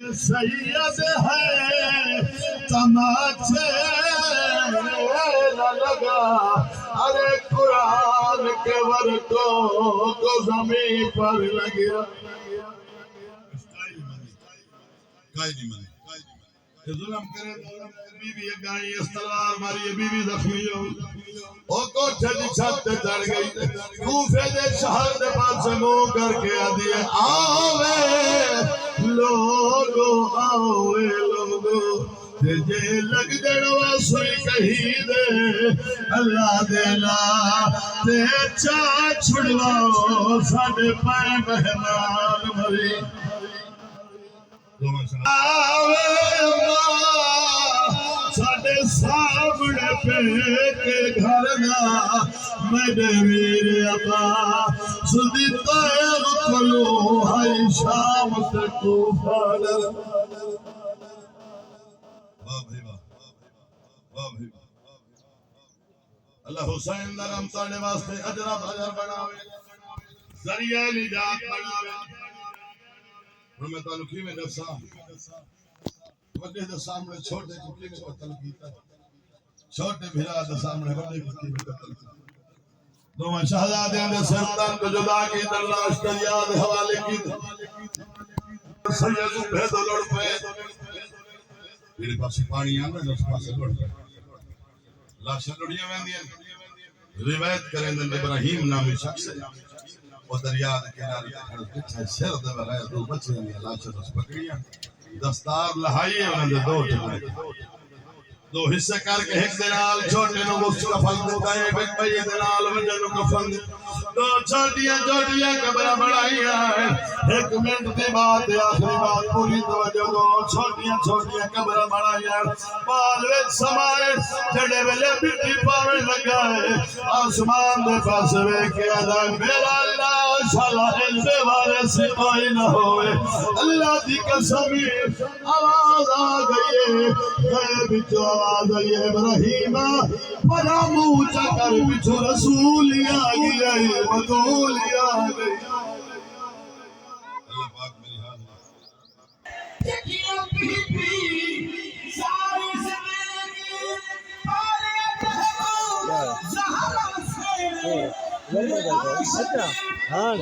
سید ہے تماچے نہ لگا، ارے قرآن کے ورقوں کو زمین پر لگیا۔ کائی نہیں مانی ظلم کرے تو بیوی گائی اس تلوار ماری، بیوی زخمی ہو او کوٹھے دی چھت تے چڑھ گئی، کوفے دے شہر دے پاس منہ کر کے آدھی ہے آوے لوگو آوے لوگو تے جے لگ دیڑوا سوئی کہی دے اللہ دینا تے چاہ چھڑواؤ ساڑھے پائے مہمان بھری آوے ساڑھے سامنے پہ کے گھر نا میرے ویر ابا سدی تیر کلو ہائی شام سے کوفہ در واہ بھائی واہ بھائی اللہ حسین درم ساڑھے واسطے اجرب اجر بناوے ذریعہ نجات بناوے۔ اور میں تعلقی میں دسا وڈے دے سامنے چھوٹے کو کی میں قتل کیتا، چھوٹے بھرا دے سامنے وڈے کو کی میں قتل کیتا، دونوں شہزادیاں دے سرطان کو جدا کی دلاش کر یاد حوالے کی سید بھید لڑ پے میرے پاس پانی آنا اس پاس لڑ پے لاشاں لڑیاں ویندیاں روایت کریں دے ابراہیم نامی شخص ہے وہ دریا دے کنارے کھڑا ہے سر دے وغیرہ دو بچے نے لاشاں اس پکڑیاں دستار لہائی ہے انہوں نے دو ٹکڑے دو حصے کر کے ایک دنال چھوٹے نو گفت کفن دیتا ہے ایک بھائی دنال وجہ نو کفن دو چھوٹیاں قبرہ بڑھائی ہے ایک منٹ دی بات ہے آخری بات پوری توجہ دو چھوٹیاں قبرہ بڑھائی ہے بعد ویچ سمائے جڑے ویلے بیٹی پاوے لگا ہے آسمان دے پاس وے کے ادھا میرا اللہ شالا علم والے سے کوئی نہ ہوئے اللہ دی قسمی آواز آ گئی ہے گئے بچو آواز آئی ہے ابراہیم پڑا موچا کر بچو رسولی آگئی ہے مدولی آگئی اللہ پاک میری حال یکیوں پی پی ساری زندگی پارے کہو زہرہ سے اچھا ہاں